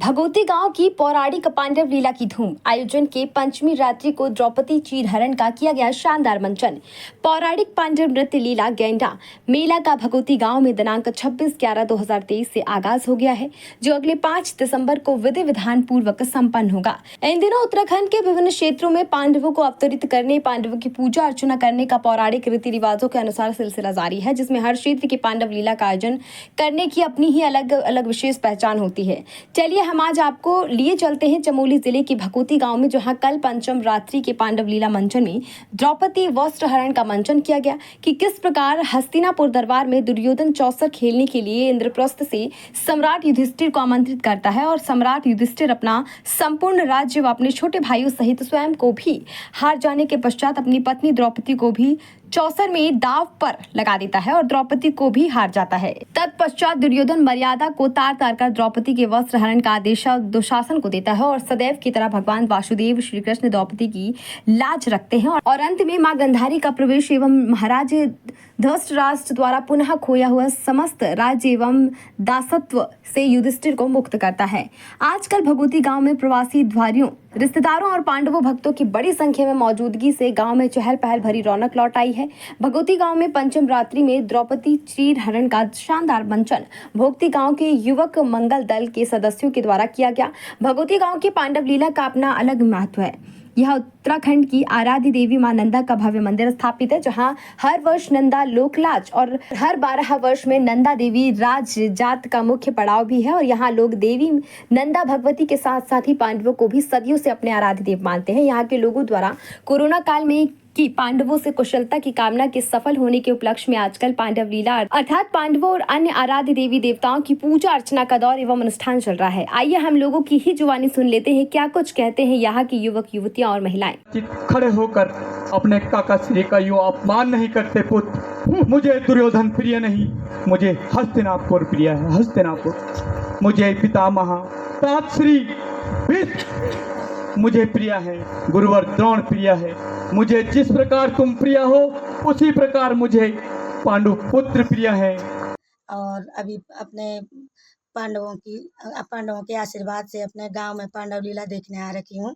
भगोती गांव की पौराणिक पांडव लीला की धूम। आयोजन के पंचमी रात्रि को द्रौपदी चीरहरण का किया गया शानदार मंचन। पौराणिक पांडव नृत्य लीला गैंडा मेला का भगोती गांव में दिनांक 26/11/2023 से आगाज हो गया है, जो अगले 5 दिसंबर को विधि विधान पूर्वक संपन्न होगा। इन दिनों उत्तराखंड के विभिन्न क्षेत्रों में पांडवों को अवतरित करने, पांडवों की पूजा अर्चना करने का पौराणिक रीति रिवाजों के अनुसार सिलसिला जारी है, जिसमें हर क्षेत्र की पांडव लीला का आयोजन करने की अपनी ही अलग अलग विशेष पहचान होती है। चलिए हम आज आपको लिए चलते हैं चमोली जिले की भगोती गांव में, जहां कल पंचम रात्रि के पांडव लीला मंचन में द्रौपदी वस्त्र हरण का मंचन किया गया कि किस प्रकार हस्तिनापुर दरबार में दुर्योधन चौसर खेलने के लिए इंद्रप्रस्थ से सम्राट युधिष्ठिर को आमंत्रित करता है और सम्राट युधिष्ठिर अपना संपूर्ण राज्य व अपने छोटे भाइयों सहित स्वयं को भी हार जाने के पश्चात अपनी पत्नी द्रौपदी को भी चौसर में दाव पर लगा देता है और द्रौपदी को भी हार जाता है। तत्पश्चात दुर्योधन मर्यादा को तार तार कर द्रौपदी के वस्त्र हरण का आदेश दुशासन को देता है और सदैव की तरह भगवान वासुदेव श्री कृष्ण द्रौपदी की लाज रखते हैं और अंत में मां गंधारी का प्रवेश एवं महाराज धृतराष्ट्र द्वारा पुनः खोया हुआ समस्त राज्य एवं दासत्व से युधिष्ठिर को मुक्त करता है। आजकल भगोती गांव में प्रवासी द्वारियों, रिश्तेदारों और पांडवों भक्तों की बड़ी संख्या में मौजूदगी से गांव में चहल पहल भरी रौनक लौट आई है। भगोती गांव में पंचम रात्रि में द्रौपदी चीरहरण का शानदार मंचन भगोती गांव के युवक मंगल दल के सदस्यों के द्वारा किया गया। भगोती गांव की पांडव लीला का अपना अलग महत्व है। यह उत्तराखंड की आराध्य देवी मां नंदा का भव्य मंदिर स्थापित है, जहां हर वर्ष नंदा लोकलाज और हर 12 वर्ष में नंदा देवी राज जात का मुख्य पड़ाव भी है और यहाँ लोग देवी नंदा भगवती के साथ साथ ही पांडवों को भी सदियों से अपने आराध्य देव मानते हैं। यहाँ के लोगों द्वारा कोरोना काल में कि पांडवों से कुशलता की कामना के सफल होने के उपलक्ष्य में आजकल पांडव लीला अर्थात पांडवों और अन्य आराध्य देवी देवताओं की पूजा अर्चना का दौर एवं अनुष्ठान चल रहा है। आइए हम लोगों की ही जुबानी सुन लेते हैं क्या कुछ कहते हैं यहाँ की युवक युवतियां और महिलाएं। खड़े होकर अपने काका श्री का यो अपमान नहीं करते पुत्र। मुझे दुर्योधन प्रिय नहीं, मुझे हस्तिनापुर प्रिय है। हस्तिनापुर मुझे पितामह तातश्री मुझे प्रिय है, गुरुवर द्रोण प्रिय है। मुझे जिस प्रकार तुम प्रिय हो उसी प्रकार मुझे पांडु पुत्र प्रिय है। और अभी अपने पांडवों के आशीर्वाद से अपने गांव में पांडव लीला देखने आ रखी हूँ।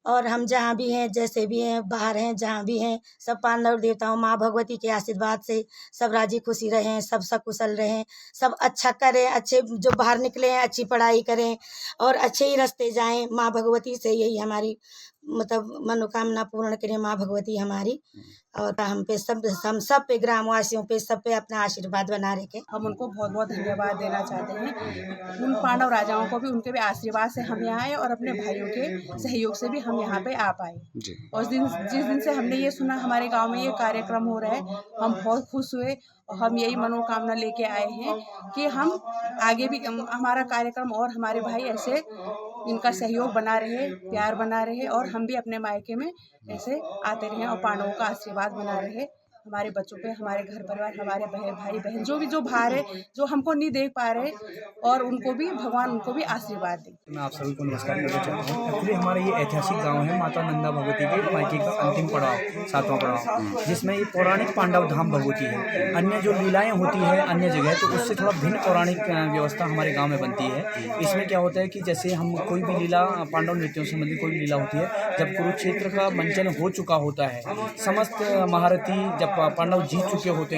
और हम जहाँ भी हैं, जैसे भी हैं, बाहर हैं, जहाँ भी हैं, सब पांडव देवताओं माँ भगवती के आशीर्वाद से सब राजी खुशी रहें, सब सकुशल रहें, सब अच्छा करें, अच्छे जो बाहर निकले हैं अच्छी पढ़ाई करें और अच्छे ही रास्ते जाएं। माँ भगवती से यही हमारी मतलब मनोकामना पूर्ण करें माँ भगवती हमारी। और हम सब पे ग्रामवासियों पे सब पे अपना आशीर्वाद बना रखें। हम उनको बहुत बहुत धन्यवाद देना चाहते हैं। उन पांडव राजाओं को भी उनके भी आशीर्वाद से हम यहाँ आए और अपने भाइयों के सहयोग से भी हम यहाँ पे आ पाए। और जिस दिन से हमने ये सुना हमारे गांव में ये कार्यक्रम हो रहा है, हम बहुत खुश हुए और हम यही मनोकामना लेके आए हैं कि हम आगे भी हमारा कार्यक्रम और हमारे भाई ऐसे इनका सहयोग बना रहे, प्यार बना रहे और हम भी अपने मायके में ऐसे आते रहे और पांडवों का आशीर्वाद बना रहे हमारे बच्चों पे, हमारे घर परिवार, हमारे भाई बहन जो बाहर है, जो हमको नहीं देख पा रहे और उनको भी भगवान उनको भी आशीर्वाद दे। मैं आप सभी को नमस्कार करना चाहता हूँ। एक्चुअली हमारा ये ऐतिहासिक गांव है माता नंदा भगवती के मायके का अंतिम पड़ाव, 7वां पड़ाव, जिसमें ये पौराणिक पांडव धाम भगवती है। अन्य जो लीलाएं होती है अन्य जगह, तो उससे थोड़ा भिन्न पौराणिक व्यवस्था हमारे गाँव में बनती है। इसमें क्या होता है कि जैसे हम कोई भी लीला पांडव नृत्यों से संबंधित कोई भी लीला होती है, जब कुरुक्षेत्र का मंचन हो चुका होता है, समस्त महारथी जब पांडव जीत चुके होते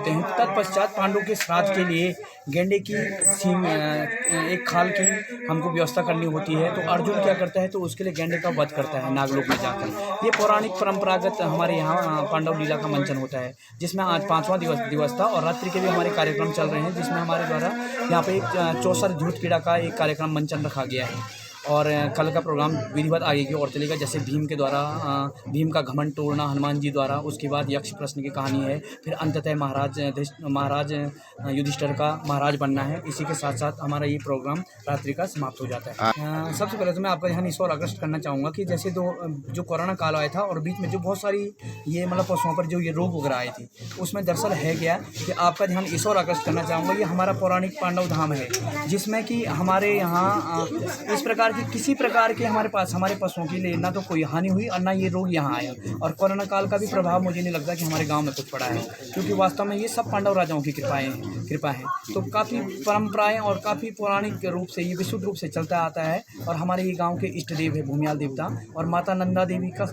हैं तत्पश्चात पांडव के श्राद्ध के लिए गेंडे की सींग एक खाल की हमको व्यवस्था करनी होती है। तो अर्जुन क्या करता है, तो उसके लिए गेंडे का वध करता है नागलोक में जाकर। ये पौराणिक परंपरागत हमारे यहाँ पांडव लीला का मंचन होता है, जिसमें आज 5वां दिवस था और रात्रि के भी हमारे कार्यक्रम चल रहे हैं, जिसमें हमारे द्वारा यहाँ पे एक चौसर धूत पीड़ा का एक कार्यक्रम मंचन रखा गया है। और कल का प्रोग्राम विधिवत आगे की ओर चलेगा, जैसे भीम के द्वारा भीम का घमंड तोड़ना हनुमान जी द्वारा, उसके बाद यक्ष प्रश्न की कहानी है, फिर अंततः महाराज युधिष्ठिर का महाराज बनना है। इसी के साथ साथ हमारा ये प्रोग्राम रात्रि का समाप्त हो जाता है। सबसे पहले तो मैं आपका ध्यान इस ओर आकर्षित करना चाहूँगा कि जैसे जो कोरोना काल आया था और बीच में जो बहुत सारी ये मतलब पशुओं पर जो ये रोग वगैरह आई थी, उसमें दरअसल है क्या कि आपका ध्यान इस ओर आकर्षित करना चाहूँगा। ये हमारा पौराणिक पांडव धाम है, जिसमें कि हमारे यहाँ इस प्रकार कि किसी प्रकार के हमारे पशुओं के लिए ना तो कोई हानि हुई और ना ये रोग यहाँ आया। और कोरोना काल का भी प्रभाव मुझे नहीं लगता कि हमारे गांव में कुछ पड़ा है, क्योंकि वास्तव में ये सब पांडव राजाओं की कृपा है। तो काफ़ी परंपराएं और काफ़ी पौराणिक रूप से ये विशुद्ध रूप से चलता आता है। और हमारे ये गाँव के इष्ट देव है भूमियाल देवता और माता नंदा देवी का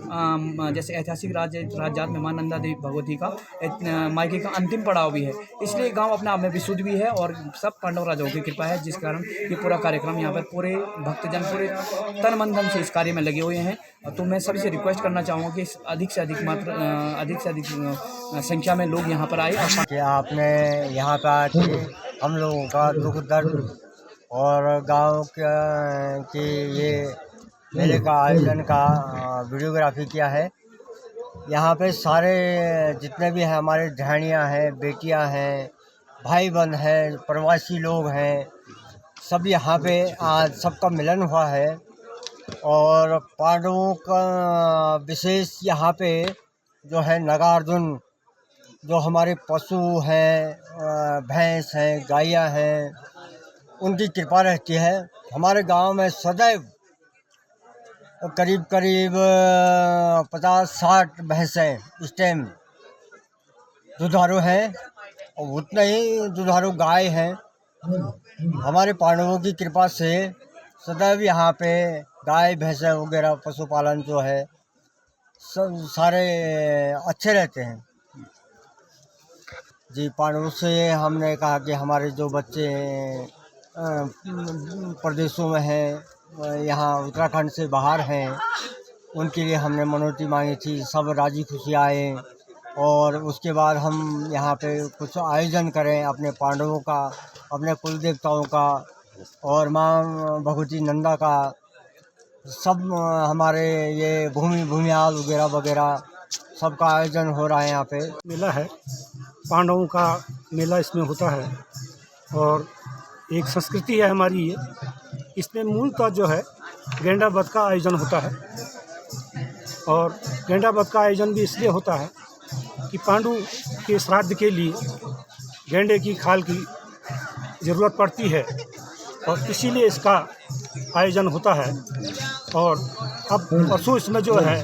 जैसे ऐतिहासिक राज्यात में माँ नंदा देवी भगवती का मायके का अंतिम पड़ाव भी है, इसलिए गांव अपने आप में विशुद्ध भी है और सब पांडव राजाओं की कृपा है, जिस कारण ये पूरा कार्यक्रम यहाँ पर पूरे भक्तजन पूरे तन मन धन से इस कार्य में लगे हुए हैं। तो मैं सभी से रिक्वेस्ट करना चाहूँगा कि अधिक से अधिक संख्या में लोग यहाँ पर आए। कि आपने यहाँ पे आके हम लोगों का दुख दर्द और गांव के ये मेले का आयोजन का वीडियोग्राफी किया है। यहाँ पे सारे जितने भी हैं हमारे झाड़ियाँ हैं, बेटियाँ हैं, भाई बहन हैं, प्रवासी लोग हैं, सब यहाँ पे आज सबका मिलन हुआ है। और पांडवों का विशेष यहाँ पे जो है नागार्जुन, जो हमारे पशु हैं, भैंस हैं, गायें हैं, उनकी कृपा रहती है। हमारे गांव में सदैव करीब 50-60 भैंसें इस टाइम दुधारू हैं और उतने ही दुधारू गाय हैं। हमारे पांडवों की कृपा से सदैव यहाँ पे गाय भैंसें वगैरह पशुपालन जो है सब सारे अच्छे रहते हैं जी। पांडवों से हमने कहा कि हमारे जो बच्चे प्रदेशों में हैं, यहाँ उत्तराखंड से बाहर हैं, उनके लिए हमने मनोती मांगी थी, सब राजी खुशी आए। और उसके बाद हम यहाँ पे कुछ आयोजन करें अपने पांडवों का, अपने कुल देवताओं का और माँ भगवती नंदा का, सब हमारे ये भूमियाल वगैरह वगैरह सबका आयोजन हो रहा है। यहाँ पे मेला है, पांडवों का मेला इसमें होता है और एक संस्कृति है हमारी ये। इसमें मूलतः जो है गेंडा वध का आयोजन होता है और गेंडा वध का आयोजन भी इसलिए होता है कि पांडु के श्राद्ध के लिए गेंडे की खाल की ज़रूरत पड़ती है और इसीलिए इसका आयोजन होता है। और अब परसों इसमें जो है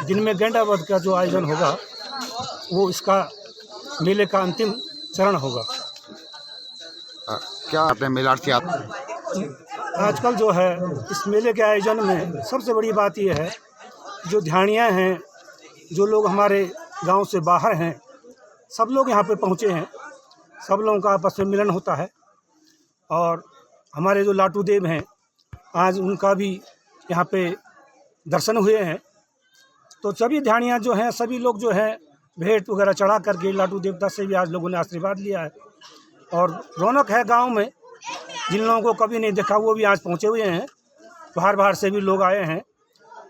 दिन में गेंडा वध का जो आयोजन होगा वो इसका मेले का अंतिम चरण होगा। क्या अपने मेलार्थी आप आजकल जो है इस मेले के आयोजन में सबसे बड़ी बात यह है, जो ध्यानियाँ हैं, जो लोग हमारे गांव से बाहर हैं, सब लोग यहाँ पे पहुँचे हैं, सब लोगों का आपस में मिलन होता है। और हमारे जो लाटू देव हैं, आज उनका भी यहाँ पे दर्शन हुए हैं। तो सभी ध्यानियाँ जो हैं, सभी लोग जो हैं भेंट वगैरह चढ़ा करके लाटू देवता से भी आज लोगों ने आशीर्वाद लिया है। और रौनक है गांव में, जिन लोगों को कभी नहीं देखा वो भी आज पहुंचे हुए हैं, बाहर बाहर से भी लोग आए हैं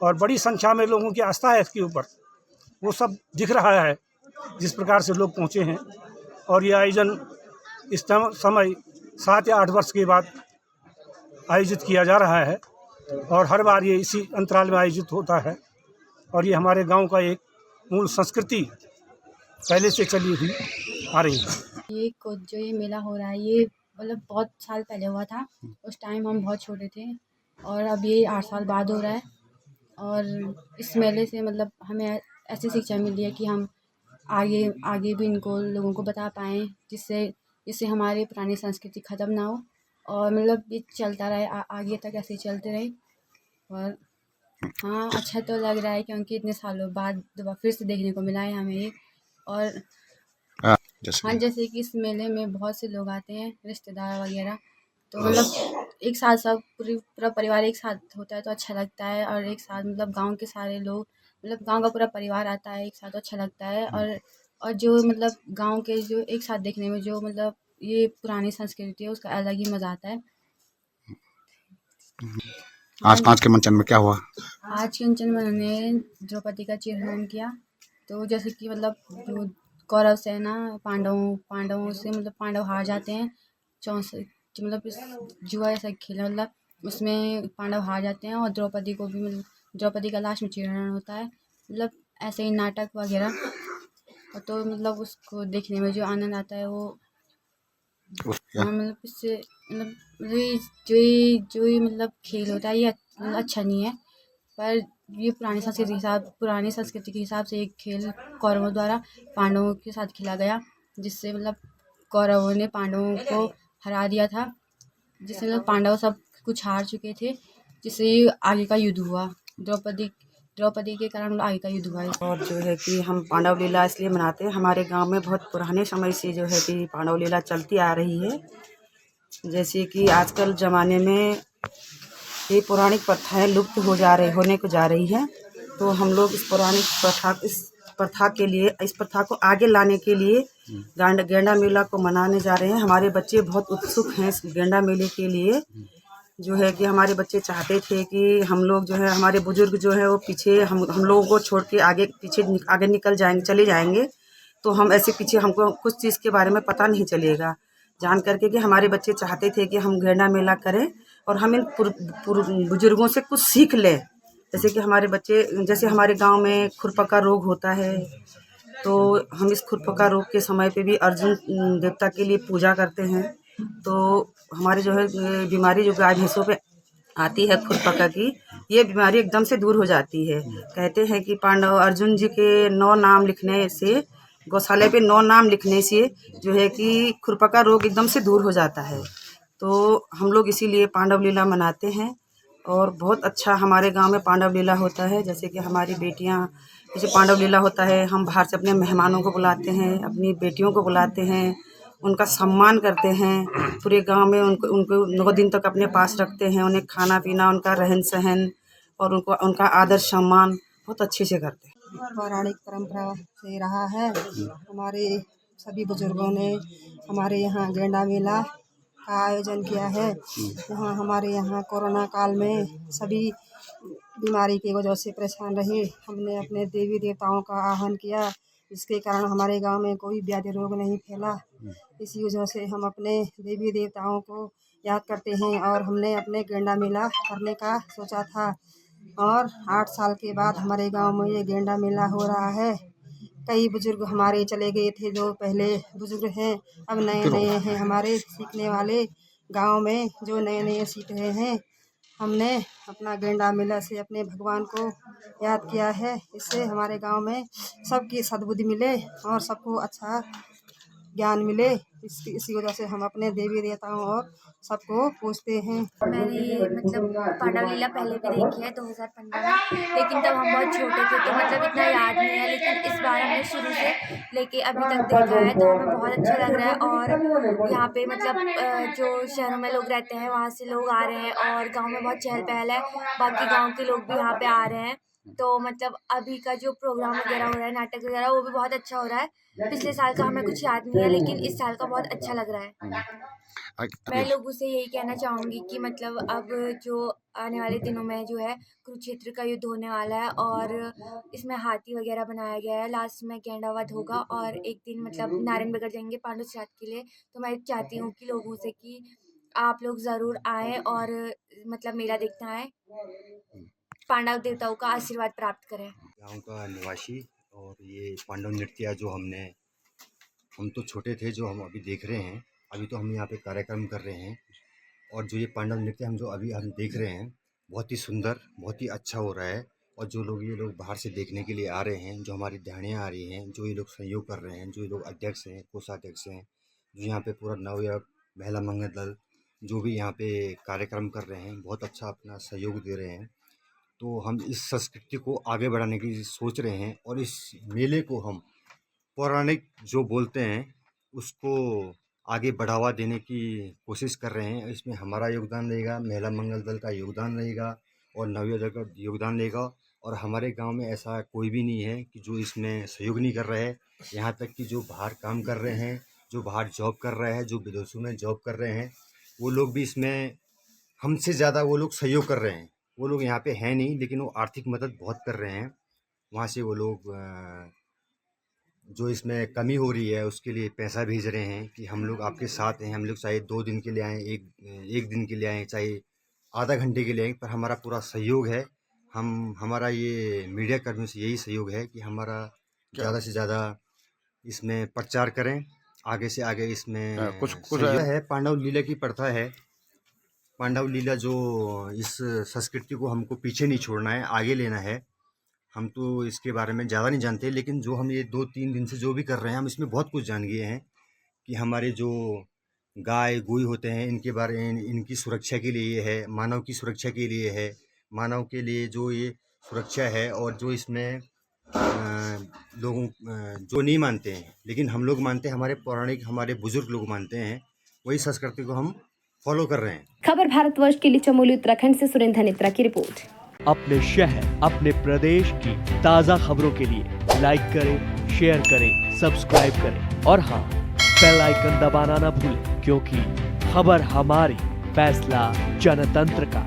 और बड़ी संख्या में लोगों की आस्था है इसके ऊपर, वो सब दिख रहा है जिस प्रकार से लोग पहुंचे हैं। और ये आयोजन इस समय 7 या 8 वर्ष के बाद आयोजित किया जा रहा है और हर बार ये इसी अंतराल में आयोजित होता है। और ये हमारे गांव का एक मूल संस्कृति पहले से चली हुई आ रही है। जो ये मेला हो रहा है ये मतलब बहुत साल पहले हुआ था, उस टाइम हम बहुत छोटे थे और अब ये 8 साल बाद हो रहा है। और इस मेले से मतलब हमें ऐसी शिक्षा मिली है कि हम आगे भी इनको लोगों को बता पाएँ, जिससे हमारी पुरानी संस्कृति ख़त्म ना हो और मतलब ये चलता रहे, आगे तक ऐसे चलते रहे। और हाँ, अच्छा तो लग रहा है क्योंकि इतने सालों बाद दोबारा फिर से देखने को मिला है हमें ये। और हाँ, जैसे कि इस मेले में बहुत से लोग आते हैं, रिश्तेदार वगैरह, तो मतलब एक साथ सब पूरा परिवार एक साथ होता है तो अच्छा लगता है। और एक साथ मतलब गांव के सारे लोग, मतलब गांव का पूरा परिवार आता है एक साथ, तो अच्छा लगता है। और जो मतलब गांव के जो एक साथ देखने में जो मतलब ये पुरानी संस्कृति है उसका अलग ही मज़ा आता है। आज के मंचन में क्या हुआ? आज के मंचन में हमने द्रौपदी का चीरहरण किया। तो जैसे कि मतलब जो कौरव सेना पांडवों से मतलब पांडव हार जाते हैं, मतलब इस जुआ ऐसा खेला, मतलब उसमें पांडव हार जाते हैं और द्रौपदी को भी मतलब द्रौपदी का लास्ट में चीरहरण होता है, मतलब ऐसे ही नाटक वगैरह। तो मतलब उसको देखने में जो आनंद आता है वो मतलब इससे मतलब जो ये मतलब खेल होता है ये अच्छा नहीं है। पर ये पुरानी संस्कृति के हिसाब से एक खेल कौरवों द्वारा पांडवों के साथ खेला गया, जिससे मतलब कौरवों ने पांडवों को हरा दिया था, जिससे मतलब पांडव सब कुछ हार चुके थे, जिससे आगे का युद्ध हुआ। द्रौपदी के कारण आगे का युद्ध हुआ। और जो है कि हम पांडव लीला इसलिए मनाते हैं, हमारे गांव में बहुत पुराने समय से जो है कि पांडव लीला चलती आ रही है। जैसे कि आजकल ज़माने में ये पौराणिक प्रथाएं लुप्त होने को जा रही है, तो हम लोग इस प्रथा को आगे लाने के लिए गेंडा मेला को मनाने जा रहे हैं। हमारे बच्चे बहुत उत्सुक हैं इस गेंडा मेले के लिए। जो है कि हमारे बच्चे चाहते थे कि हम लोग जो है, हमारे बुजुर्ग जो है वो पीछे हम लोगों को छोड़ के आगे निकल जाएंगे, चले जाएंगे, तो हम ऐसे पीछे हमको कुछ चीज़ के बारे में पता नहीं चलेगा। जान करके कि हमारे बच्चे चाहते थे कि हम गेंडा मेला करें और हम इन बुजुर्गों से कुछ सीख लें। जैसे कि जैसे हमारे गांव में खुरपका रोग होता है, तो हम इस खुरपका रोग के समय पे भी अर्जुन देवता के लिए पूजा करते हैं। तो हमारे जो है बीमारी जो गाय भैंसों पे आती है खुरपका की, ये बीमारी एकदम से दूर हो जाती है। कहते हैं कि पांडव अर्जुन जी के 9 नाम लिखने से, गौशाले पे 9 नाम लिखने से जो है कि खुरपका रोग एकदम से दूर हो जाता है। तो हम लोग इसीलिए पांडव लीला मनाते हैं और बहुत अच्छा हमारे गांव में पांडव लीला होता है। जैसे कि हमारी बेटियां, जैसे पांडव लीला होता है, हम बाहर से अपने मेहमानों को बुलाते हैं, अपनी बेटियों को बुलाते हैं, उनका सम्मान करते हैं। पूरे गांव में उनको 9 दिन तक अपने पास रखते हैं, उन्हें खाना पीना, उनका रहन सहन और उनका आदर सम्मान बहुत अच्छे से करते हैं। पौराणिक परंपरा से रहा है। हमारे सभी बुजुर्गों ने हमारे यहाँ गेंडा मेला का आयोजन किया है। यहाँ हमारे यहाँ कोरोना काल में सभी बीमारी की वजह से परेशान रहे। हमने अपने देवी देवताओं का आह्वान किया, जिसके कारण हमारे गांव में कोई व्याधि रोग नहीं फैला। इसी वजह से हम अपने देवी देवताओं को याद करते हैं और हमने अपने गेंडा मेला करने का सोचा था। और 8 साल के बाद हमारे गांव में ये गेंडा मेला हो रहा है। कई बुजुर्ग हमारे चले गए थे, जो पहले बुजुर्ग हैं, अब नए हैं हमारे सीखने वाले। गांव में जो नए सीख रहे हैं, हमने अपना गेंडा मेला से अपने भगवान को याद किया है। इससे हमारे गांव में सबकी सद्बुद्धि मिले और सबको अच्छा ज्ञान मिले। इसी वजह से हम अपने देवी देवताओं और सबको पूछते हैं। मैंने ये मतलब पांडव लीला पहले भी देखी है 2015 में, लेकिन तब हम बहुत छोटे थे तो मतलब इतना याद नहीं है। लेकिन इस बार हमने शुरू से लेके अभी तक देखा है, तो हमें बहुत अच्छा लग रहा है। और यहाँ पे मतलब जो शहरों में लोग रहते हैं वहाँ से लोग आ रहे हैं और गांव में बहुत चहल पहल है, बाकी गांव के लोग भी यहाँ पे आ रहे हैं। तो मतलब अभी का जो प्रोग्राम वगैरह हो रहा है, नाटक वगैरह, वो भी बहुत अच्छा हो रहा है। पिछले साल का हमें कुछ याद नहीं है, लेकिन इस साल का बहुत अच्छा लग रहा है। मैं लोगों से यही कहना चाहूँगी कि मतलब अब जो आने वाले दिनों में जो है कुरुक्षेत्र का युद्ध होने वाला है और इसमें हाथी वगैरह बनाया गया है। लास्ट में गेंडा वध होगा और एक दिन मतलब नारायण बिगड़ जाएंगे पांडु श्राद्ध के लिए। तो मैं चाहती हूँ कि लोगों से कि आप लोग ज़रूर आएँ और मतलब मेला देखना आएँ, पांडव देवताओं का आशीर्वाद प्राप्त करें। गाँव का निवासी और ये पांडव नृत्य जो हम तो छोटे थे, जो हम अभी देख रहे हैं, अभी तो हम यहाँ पे कार्यक्रम कर रहे हैं। और जो ये पांडव नृत्य हम देख रहे हैं, बहुत ही सुंदर, बहुत ही अच्छा हो रहा है। और जो ये लोग बाहर से देखने के लिए आ रहे हैं, जो हमारी ध्यानियाँ आ रही हैं, जो ये लोग सहयोग कर रहे हैं, जो ये लोग अध्यक्ष हैं, कोषाध्यक्ष हैं, जो यहाँ पे पूरा नवयुवक महिला मंगल दल जो भी यहाँ पे कार्यक्रम कर रहे हैं, बहुत अच्छा अपना सहयोग दे रहे हैं। तो हम इस संस्कृति को आगे बढ़ाने की सोच रहे हैं और इस मेले को हम पौराणिक जो बोलते हैं उसको आगे बढ़ावा देने की कोशिश कर रहे हैं। इसमें हमारा योगदान रहेगा, महिला मंगल दल का योगदान रहेगा और नवयुवक का योगदान रहेगा। और हमारे गांव में ऐसा कोई भी नहीं है कि जो इसमें सहयोग नहीं कर रहा है। यहाँ तक कि जो बाहर काम कर रहे हैं, जो बाहर जॉब कर रहे हैं, जो विदेशों में जॉब कर रहे हैं, वो लोग भी इसमें हमसे ज़्यादा वो लोग सहयोग कर रहे हैं। वो लोग यहाँ पे हैं नहीं, लेकिन वो आर्थिक मदद बहुत कर रहे हैं। वहाँ से वो लोग जो इसमें कमी हो रही है उसके लिए पैसा भेज रहे हैं कि हम लोग आपके साथ हैं। हम लोग चाहे 2 दिन के लिए आएँ, एक दिन के लिए आएँ, चाहे आधा घंटे के लिए आएँ, पर हमारा पूरा सहयोग है। हमारा ये मीडिया कर्मियों से यही सहयोग है कि हमारा ज़्यादा से ज़्यादा इसमें प्रचार करें, आगे से आगे इसमें कुछ है। पांडव लीला की प्रथा है पांडव लीला जो इस संस्कृति को हमको पीछे नहीं छोड़ना है, आगे लेना है। हम तो इसके बारे में ज़्यादा नहीं जानते, लेकिन जो हम ये 2-3 दिन से जो भी कर रहे हैं, हम इसमें बहुत कुछ जान गए हैं कि हमारे जो गाय गुई होते हैं इनके बारे में, इनकी सुरक्षा के लिए ये है, मानव की सुरक्षा के लिए है, मानव के लिए जो ये सुरक्षा है। और जो इसमें लोगों जो नहीं मानते हैं लेकिन हम लोग मानते हैं, हमारे पौराणिक हमारे बुजुर्ग लोग मानते हैं, वही संस्कृति को हम फॉलो कर रहे हैं। खबर भारतवर्ष के लिए चमोली उत्तराखंड से सुरेंद्र नेत्रा की रिपोर्ट। अपने शहर अपने प्रदेश की ताज़ा खबरों के लिए लाइक करें, शेयर करें, सब्सक्राइब करें और हाँ, बेल आइकन दबाना ना भूलें, क्योंकि खबर हमारी, फैसला जनतंत्र का।